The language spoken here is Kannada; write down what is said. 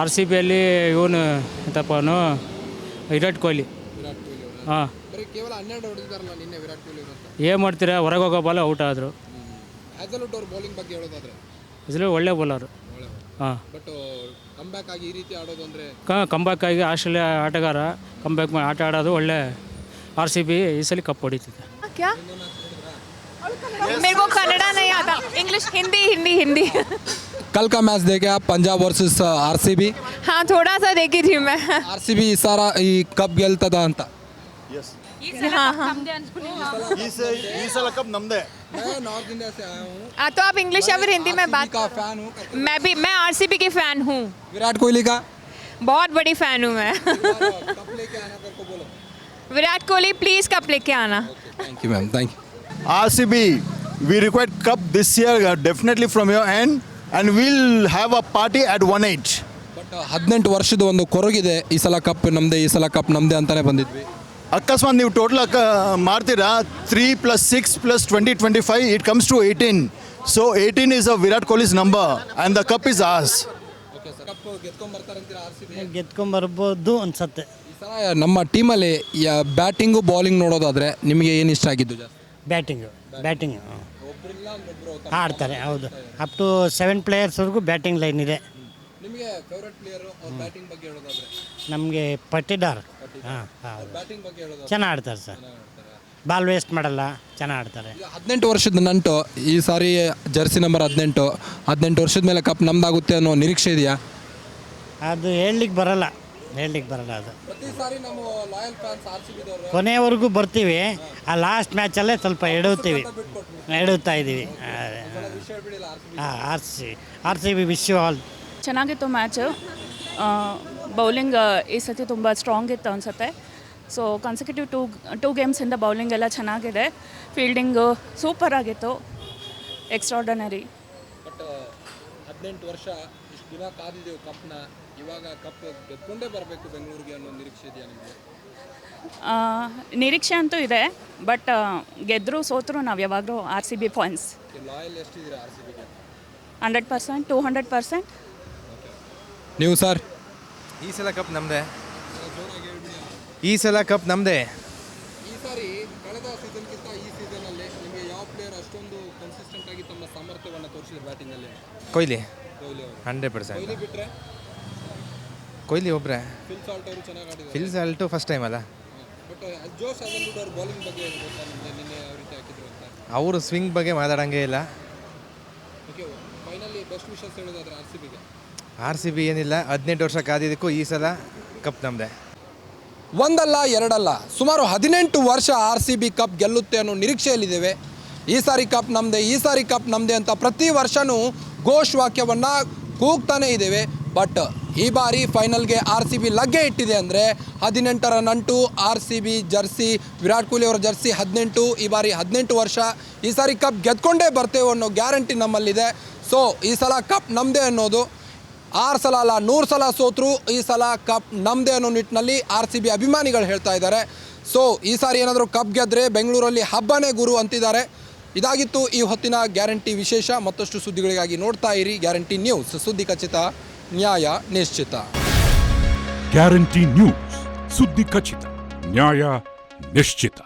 ಆರ್ ಸಿ ಬಿಯಲ್ಲಿ ಇವನು ಎಂತಪ್ಪನು ವಿರಾಟ್ ಕೊಹ್ಲಿ. ಹಾಂ, ಬರೀ ಕೇವಲ 12 ಹೊಡೆದಿದ್ದಾರಲ್ಲ ನಿನ್ನೆ ವಿರಾಟ್ ಕೊಹ್ಲಿ ಅವರು ಅಂತ. ಏನು ಮಾಡ್ತೀರಾ, ಹೊರಗೆ ಹೋಗೋ ಬಾಲ್ ಔಟ್ ಆದರು. ಹ್ಯಾಸಲ್ವುಡ್ ಅವ್ರ ಬೌಲಿಂಗ್ ಬಗ್ಗೆ ಹೇಳೋದಾದ್ರೆ ಇಸಲಿ ಒಳ್ಳೆ ಬೌಲರು. ಹಾಂ, ಬಟ್ ಕಮ್ಬ್ಯಾಕ್ ಆಗಿ ಈ ರೀತಿ ಆಡೋದು ಅಂದರೆ ಕಂಬ್ಯಾಕ್ ಆಗಿ ಆಸ್ಟ್ರೇಲಿಯಾ ಆಟಗಾರ ಕಂಬ್ಯಾಕ್ ಮಾಡಿ ಆಟ ಆಡೋದು ಒಳ್ಳೆ. ಆರ್ ಸಿ ಬಿ ಈ ಸಲ ಕಪ್ ಹೊಡಿತಿದೆ. क्या मेरे को कन्नड़ा नहीं आता, इंग्लिश हिंदी हिंदी हिंदी कल का मैच देखे आप पंजाब वर्सेस आरसीबी. हाँ थोड़ा सा देखी थी मैं. ಆರ್ಸಿಬಿ ಈ ಸಾರ ಈ ಕಪ್ ಗೆಲ್ತದ ಅಂತ. हाँ हाँ ಈ ಸಲ ಕಪ್ ನಮ್ದೇ. मैं नॉर्थ इंडिया से आया हूँ. तो आप इंग्लिश या फिर हिंदी में बात. का फैन हूँ. मैं आरसीबी की फैन हूँ, विराट कोहली का बहुत बड़ी फैन हूँ मैं. कप लेके आना तेरे को बोलो. विराट कोहली प्लीज कप लेके आना. Thank you ma'am, thank you. RCB, we require cup this year definitely from your end and we'll have a party at 1-8. But 18 ವರ್ಷದ ಒಂದು ಕೊರಗಿದೆ, ಈ ಸಲ ಕಪ್ ನಮ್ದೇ, ಈ ಸಲ ಕಪ್ ನಮ್ದೇ ಅಂತಾನೆ ಬಂದಿದ್ವಿ. ಅಕಸ್ಮಾತ್ ನೀವು ಟೋಟಲ್ ಮಾಡ್ತೀರಾ 3 + 6 + 20 25 it comes to 18. So 18 is a Virat Kohli's number and the cup is ours. Cup ಗೆದ್ಕೊಂಡ್ ಬರ್ತಾರಂತೀರಾ ಆರ್ಸಿಬಿ? ಗೆದ್ಕೊಂಬರ್ಬೋದು ಅನ್ಸತ್ತೆ. ಈ ಸಲ ನಮ್ಮ ಟೀಮಲ್ಲಿ ಬ್ಯಾಟಿಂಗು ಬೌಲಿಂಗ್ ನೋಡೋದಾದ್ರೆ ನಿಮಗೆ ಏನು ಇಷ್ಟ ಆಗಿದ್ದು ಜಾಸ್ತಿ? ಬ್ಯಾಟಿಂಗು ಆಡ್ತಾರೆ, ಹೌದು. ಅಪ್ ಟು 7 ಪ್ಲೇಯರ್ಸ್ವರೆಗೂ ಬ್ಯಾಟಿಂಗ್ ಲೈನ್ ಇದೆ. ನಿಮಗೆ ಫೇವರೇಟ್ ಪ್ಲೇಯರ್ ಅವ್ರ ಬ್ಯಾಟಿಂಗ್ ಬಗ್ಗೆ ಹೇಳೋದಾದ್ರೆ? ನಮಗೆ ಪಟ್ಟಿದಾರ್. ಹಾಂ, ಹೌದು, ಬ್ಯಾಟಿಂಗ್ ಬಗ್ಗೆ ಹೇಳೋದಾದ್ರೆ ಚೆನ್ನಾಗಿ ಆಡ್ತಾರೆ ಸರ್. ಬಾಲ್ ವೇಸ್ಟ್ ಮಾಡಲ್ಲ, ಚೆನ್ನಾಗಿ ಆಡ್ತಾರೆ. 18 ವರ್ಷದ ನಂಟು ಈ ಸಾರಿ ಜರ್ಸಿ ನಂಬರ್ 18 ವರ್ಷದ ಮೇಲೆ ಕಪ್ ನಮ್ದಾಗುತ್ತೆ ಅನ್ನೋ ನಿರೀಕ್ಷೆ ಇದೆಯಾ? ಅದು ಹೇಳಲಿಕ್ಕೆ ಬರಲ್ಲ ಅದು. ಪ್ರತಿ ಸಾರಿ ನಮ್ಮ ಲಾಯಲ್ ಫ್ಯಾನ್ಸ್ ಆರ್ಸಿಬಿದವರು ಕೊನೆಯವರೆಗೂ ಬರ್ತೀವಿ, ಆ ಲಾಸ್ಟ್ ಮ್ಯಾಚಲ್ಲೇ ಸ್ವಲ್ಪ ಎಡುತ್ತಾ ಇದ್ದೀವಿ. ಹಾಂ, R C B wish you all. ಚೆನ್ನಾಗಿತ್ತು ಮ್ಯಾಚು. ಬೌಲಿಂಗ್ ಈ ಸತಿ ತುಂಬ ಸ್ಟ್ರಾಂಗ್ ಇತ್ತು ಅನಿಸುತ್ತೆ. ಸೊ ಕನ್ಸಿಕ್ಯೂಟಿವ್ ಟೂ ಗೇಮ್ಸಿಂದ ಬೌಲಿಂಗ್ ಎಲ್ಲ ಚೆನ್ನಾಗಿದೆ. ಫೀಲ್ಡಿಂಗು ಸೂಪರ್ ಆಗಿತ್ತು, ಎಕ್ಸ್ಟ್ರಾರ್ಡನರಿ. ಬಟ್ 18 ವರ್ಷ ಇಷ್ಟು ದಿನ ಕಾದಿದ್ದೆವು ಕಪ್ನ, ಇವಾಗ ಕಪ್ ಗೆದ್ಕೊಂಡೇ ಬರಬೇಕು ಬೆಂಗಳೂರಿಗೆ ಅನ್ನೋ ನಿರೀಕ್ಷೆ ಇದೆಯಾ ನಿಮಗೆ? ನಿರೀಕ್ಷೆ ಅಂತೂ ಇದೆ, ಬಟ್ ಗೆದ್ದರೂ ಸೋತರೂ ನಾವು ಯಾವಾಗಲೂ RCB ಪಾಯಿಂಟ್ಸ್. ಲಾಯಲ್ ಎಷ್ಟಿದ್ದೀರಾ ಆರ್ಸಿಬಿಗೆ? 100%, 200%. ನೀವು ಸರ್? ಈ ಸಲ ಕಪ್ ನಮ್ಮದೇ. ಈ ಸಲ ಕಪ್ ನಮ್ಮದೇ. ಈ ಸಾರಿ ಕಳೆದ ಸೀಸನ್ಗಿಂತ ಈ ಸೀಸನಲ್ಲಿ ನಿಮಗೆ ಯಾವ ಪ್ಲೇಯರ್ ಅಷ್ಟೊಂದು ಕನ್ಸಿಸ್ಟೆಂಟ್ ಆಗಿ ತಮ್ಮ ಸಾಮರ್ಥ್ಯವನ್ನು ತೋರಿಸಿದ್ರು ಬ್ಯಾಟಿಂಗಲ್ಲಿ? ಕೊಹ್ಲಿ ಕೊಹ್ಲಿ ಅವರು. 100%. ಕೊಹ್ಲಿ ಬಿಟ್ಟರೆ ಕೊಹ್ಲಿ ಒಬ್ಬರೇ. ಫಿಲ್ ಸಾಲ್ಟ್ ಅವರು ಚೆನ್ನಾಗಿ ಆಡಿದ್ದಾರೆ. ಫಿಲ್ ಸಾಲ್ಟು ಫಸ್ಟ್ ಟೈಮ್ ಅಲ್ಲ. ಬಟ್ ಜೋಶ್ ಹ್ಯಾಸಲ್ವುಡ್ ಅವ್ರ ಬೌಲಿಂಗ್ ಬಗ್ಗೆ ಏನು ಗೊತ್ತಾ ನಿಮಗೆ? ನಿನ್ನೆ ಯಾವ ರೀತಿ ಹಾಕಿದ್ರು ಅಂತ? ಅವರು ಸ್ವಿಂಗ್ ಬಗ್ಗೆ ಮಾತಾಡೋಂಗೇ ಇಲ್ಲ. ಓಕೆ, ಫೈನಲಿ ಬೆಸ್ಟ್ ವಿಷಸ್ ಹೇಳೋದಾದ್ರೆ ಆರ್ಸಿಬಿಗೆ? RCB ಏನಿಲ್ಲ, 18 ವರ್ಷ ಕಾದಿದ್ದಕ್ಕೂ ಈ ಸಲ ಕಪ್ ನಮ್ಮದೇ. ಒಂದಲ್ಲ ಎರಡಲ್ಲ, ಸುಮಾರು 18 ವರ್ಷ ಆರ್ಸಿಬಿ ಕಪ್ ಗೆಲ್ಲುತ್ತೆ ಅನ್ನೋ ನಿರೀಕ್ಷೆಯಲ್ಲಿದ್ದೇವೆ. ಈ ಸಾರಿ ಕಪ್ ನಮ್ಮದೇ, ಈ ಸಾರಿ ಕಪ್ ನಮ್ಮದೇ ಅಂತ ಪ್ರತಿ ವರ್ಷವೂ ಘೋಷ್ ವಾಕ್ಯವನ್ನು ಕೂಗ್ತಾನೇ ಇದ್ದೇವೆ. ಬಟ್ ಈ ಬಾರಿ ಫೈನಲ್ಗೆ RCB ಲಗ್ಗೆ ಇಟ್ಟಿದೆ ಅಂದರೆ 18ರ ನಂಟು. RCB ಜರ್ಸಿ, ವಿರಾಟ್ ಕೊಹ್ಲಿ ಅವರ ಜರ್ಸಿ 18, ಈ ಬಾರಿ 18 ವರ್ಷ. ಈ ಸಾರಿ ಕಪ್ ಗೆದ್ಕೊಂಡೇ ಬರ್ತೇವೆ ಅನ್ನೋ ಗ್ಯಾರಂಟಿ ನಮ್ಮಲ್ಲಿದೆ. ಸೊ ಈ ಸಲ ಕಪ್ ನಮ್ಮದೇ ಅನ್ನೋದು 6 ಸಲ ಅಲ್ಲ 100 ಸಲ ಸೋತರು ಈ ಸಲ ಕಪ್ ನಮ್ಮದೇ ಅನ್ನೋ ನಿಟ್ಟಿನಲ್ಲಿ RCB ಅಭಿಮಾನಿಗಳು ಹೇಳ್ತಾ ಇದ್ದಾರೆ. ಸೊ ಈ ಸಾರಿ ಏನಾದರೂ ಕಪ್ ಗೆದ್ದರೆ ಬೆಂಗಳೂರಲ್ಲಿ ಹಬ್ಬನೇ ಗುರು ಅಂತಿದ್ದಾರೆ. ಇದಾಗಿತ್ತು ಈ ಹೊತ್ತಿನ ಗ್ಯಾರಂಟಿ ವಿಶೇಷ. ಮತ್ತಷ್ಟು ಸುದ್ದಿಗಳಿಗಾಗಿ ನೋಡ್ತಾ ಇರಿ ಗ್ಯಾರಂಟಿ ನ್ಯೂಸ್. ಸುದ್ದಿ ಖಚಿತ, ನ್ಯಾಯ ನಿಶ್ಚಿತ. ಗ್ಯಾರಂಟಿ ನ್ಯೂಸ್, ಸುದ್ದಿ ಖಚಿತ, ನ್ಯಾಯ ನಿಶ್ಚಿತ.